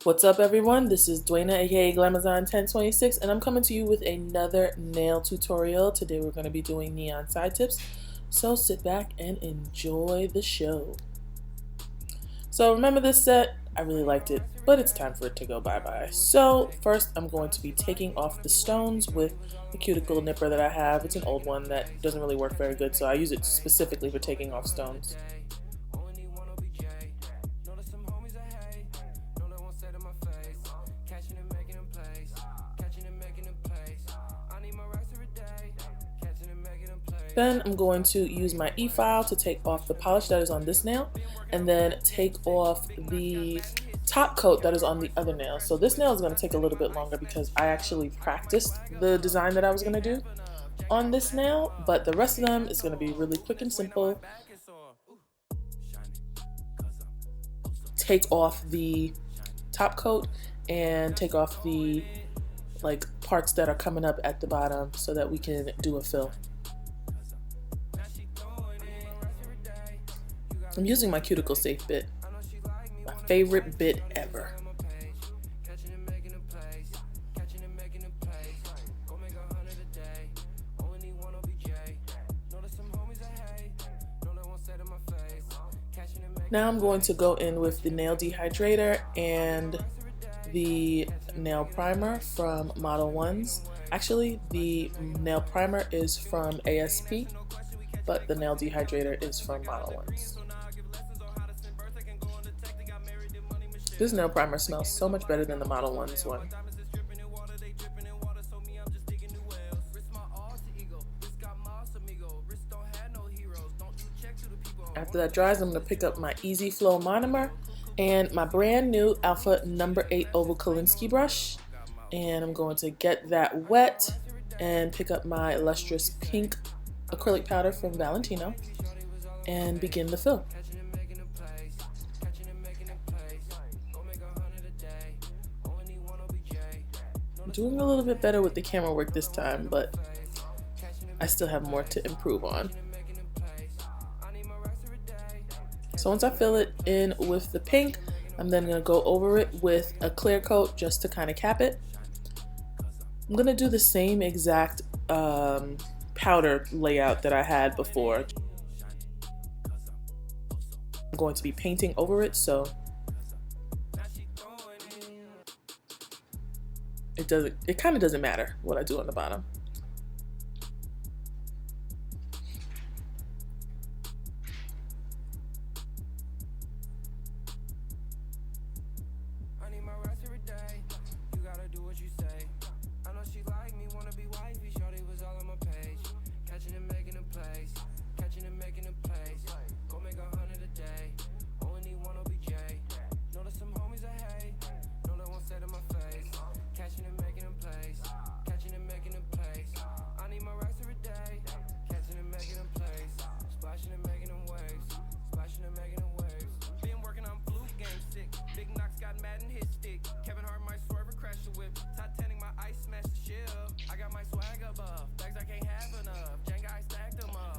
What's up, everyone? This is Duana, aka Glamazon1026, and I'm coming to you with another nail tutorial. Today we're going to be doing neon side tips, so sit back and enjoy the show. So remember this set? I really liked it, but it's time for it to go bye-bye. So first I'm going to be taking off the stones with the cuticle nipper that I have. It's an old one that doesn't really work very good, so I use it specifically for taking off stones. Then I'm going to use my e-file to take off the polish that is on this nail and then take off the top coat that is on the other nail. So this nail is going to take a little bit longer because I actually practiced the design that I was going to do on this nail, but the rest of them is going to be really quick and simple. Take off the top coat and take off the parts that are coming up at the bottom so that we can do a fill. I'm using my cuticle safe bit, my favorite bit ever. Now I'm going to go in with the nail dehydrator and the nail primer from Model 1s. Actually, the nail primer is from ASP, but the nail dehydrator is from Model 1s. This nail primer smells so much better than the Model 1s one. After that dries, I'm going to pick up my Easy Flow monomer and my brand new Alpha number 8 oval Kolinsky brush, and I'm going to get that wet and pick up my lustrous pink acrylic powder from Valentino and begin the fill. I'm doing a little bit better with the camera work this time, but I still have more to improve on. So once I fill it in with the pink, I'm then going to go over it with a clear coat just to kind of cap it. I'm going to do the same exact powder layout that I had before. I'm going to be painting over it, so it kind of doesn't matter what I do on the bottom.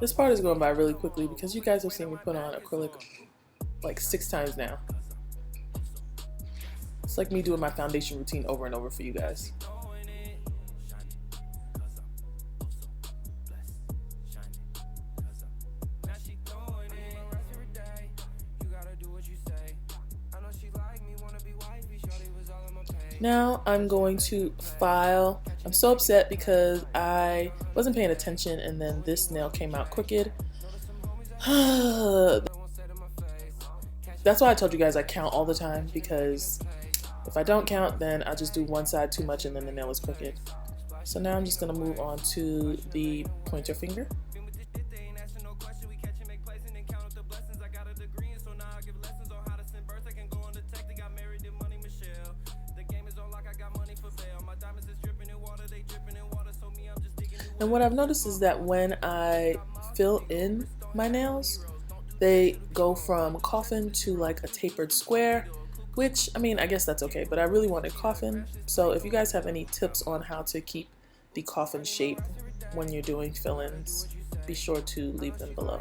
This part is going by really quickly because you guys have seen me put on acrylic like 6 times now. It's like me doing my foundation routine over and over for you guys. Now I'm going to file. I'm so upset because I wasn't paying attention and then this nail came out crooked. That's why I told you guys I count all the time, because if I don't count then I'll just do one side too much and then the nail is crooked. So now I'm just going to move on to the pointer finger. And what I've noticed is that when I fill in my nails, they go from coffin to like a tapered square, which, I mean, I guess that's okay, but I really wanted coffin. So if you guys have any tips on how to keep the coffin shape when you're doing fill-ins, be sure to leave them below.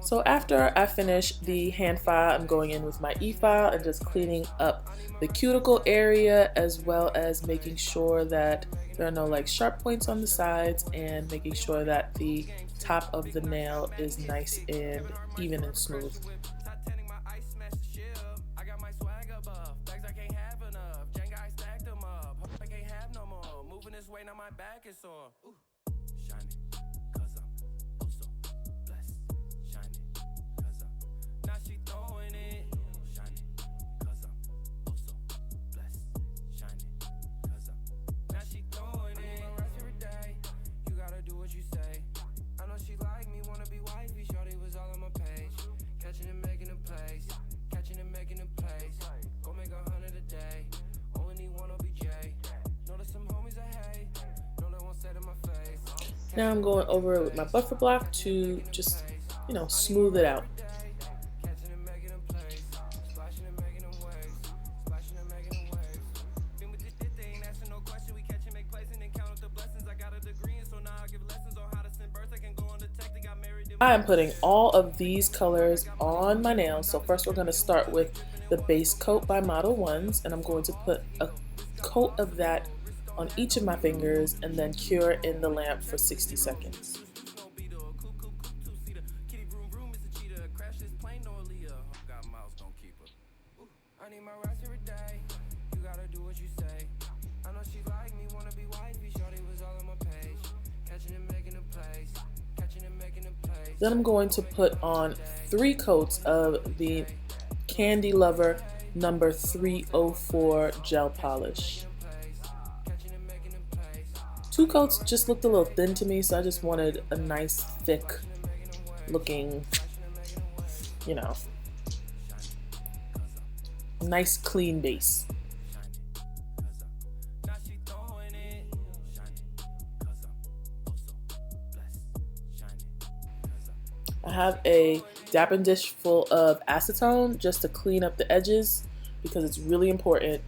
So after I finish the hand file, I'm going in with my e-file and just cleaning up the cuticle area, as well as making sure that there are no like sharp points on the sides, and making sure that the top of the nail is nice and even and smooth. Now I'm going over it with my buffer block to just, smooth it out. I am putting all of these colors on my nails. So first we're going to start with the base coat by Model 1s, and I'm going to put a coat of that on each of my fingers and then cure in the lamp for 60 seconds. Then I'm going to put on 3 coats of the Candy Lover number 304 gel polish. 2 coats just looked a little thin to me, so I just wanted a nice thick looking, nice clean base. I have a dapping dish full of acetone just to clean up the edges, because it's really important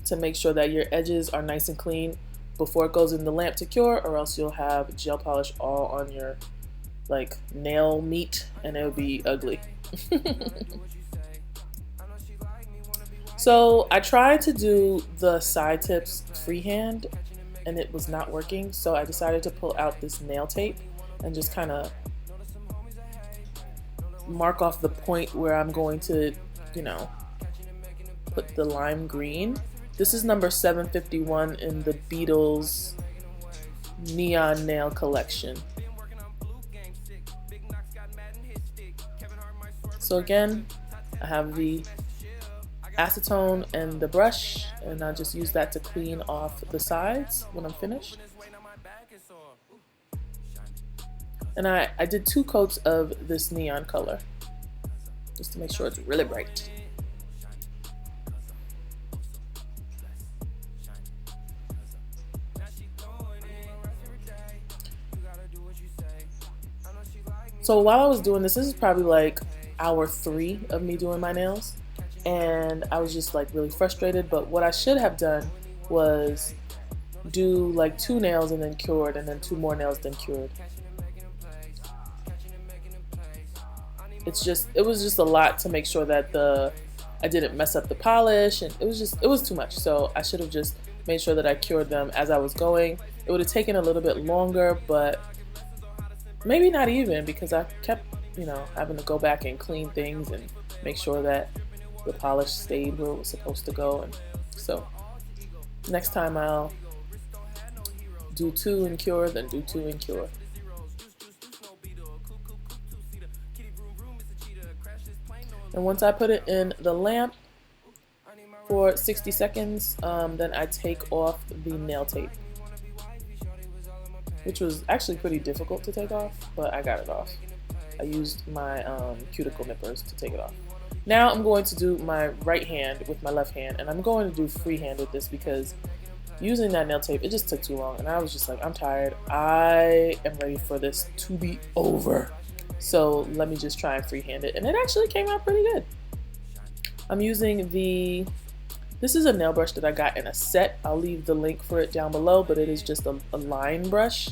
to make sure that your edges are nice and clean before it goes in the lamp to cure, or else you'll have gel polish all on your nail meat and it would be ugly. So I tried to do the side tips freehand and it was not working, so I decided to pull out this nail tape and just kind of mark off the point where I'm going to, put the lime green. This is number 751 in the Beatles Neon Nail Collection. So again, I have the acetone and the brush, and I just use that to clean off the sides when I'm finished. And I did 2 coats of this neon color just to make sure it's really bright. So while I was doing this is probably like hour 3 of me doing my nails, and I was just really frustrated. But what I should have done was do 2 nails and then cured, and then 2 more nails then cured. It was just a lot to make sure that I didn't mess up the polish, and it was too much. So I should have just made sure that I cured them as I was going. It would have taken a little bit longer, but maybe not even, because I kept, having to go back and clean things and make sure that the polish stayed where it was supposed to go. And so next time I'll do 2 and cure, then do 2 and cure. And once I put it in the lamp for 60 seconds, then I take off the nail tape, which was actually pretty difficult to take off, but I got it off. I used my cuticle nippers to take it off. Now I'm going to do my right hand with my left hand, and I'm going to do freehand with this because using that nail tape, it just took too long, and I was just like, I'm tired. I am ready for this to be over. So let me just try and freehand it, and it actually came out pretty good. I'm using this is a nail brush that I got in a set. I'll leave the link for it down below, but it is just a line brush.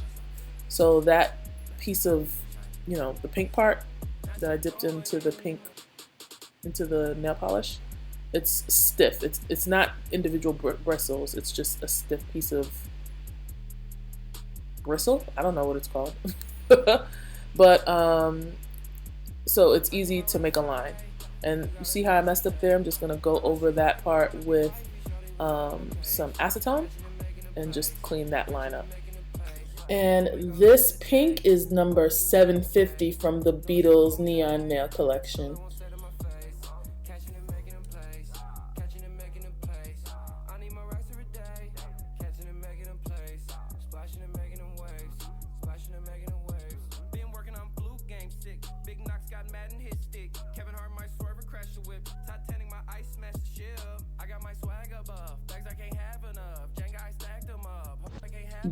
So that piece of, you know, the pink part that I dipped into the nail polish, it's stiff. It's not individual bristles. It's just a stiff piece of bristle. I don't know what it's called. But so it's easy to make a line. And you see how I messed up there? I'm just gonna go over that part with some acetone and just clean that line up. And this pink is number 750 from the Beatles Neon Nail Collection.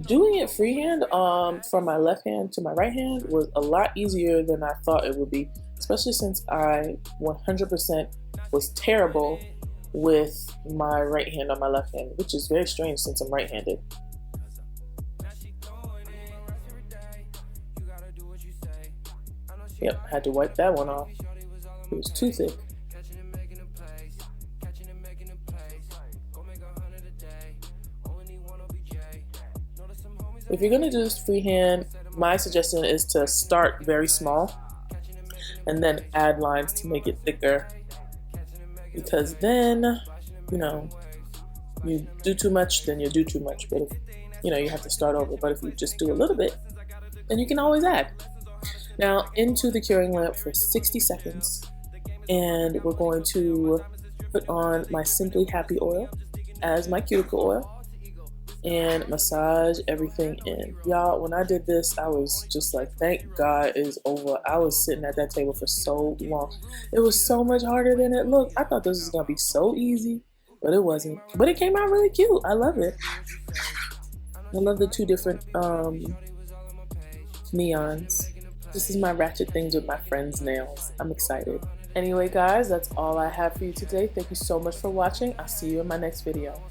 Doing it freehand from my left hand to my right hand was a lot easier than I thought it would be, especially since I 100% was terrible with my right hand on my left hand, which is very strange since I'm right-handed. Yep, had to wipe that one off. It was too thick. If you're going to do this freehand, my suggestion is to start very small and then add lines to make it thicker, because then, you know, you do too much, then you do too much. But if, you know, you have to start over. But if you just do a little bit, then you can always add. Now into the curing lamp for 60 seconds, and we're going to put on my Simply Happy oil as my cuticle oil and massage everything in. Y'all, when I did this, I was just like, thank God it's over. I was sitting at that table for so long. It was so much harder than it looked. I thought this was gonna be so easy, but it wasn't. But it came out really cute. I love it. I love the two different neons. This is my ratchet things with my friend's nails. I'm excited. Anyway, guys, that's all I have for you today. Thank you so much for watching. I'll see you in my next video.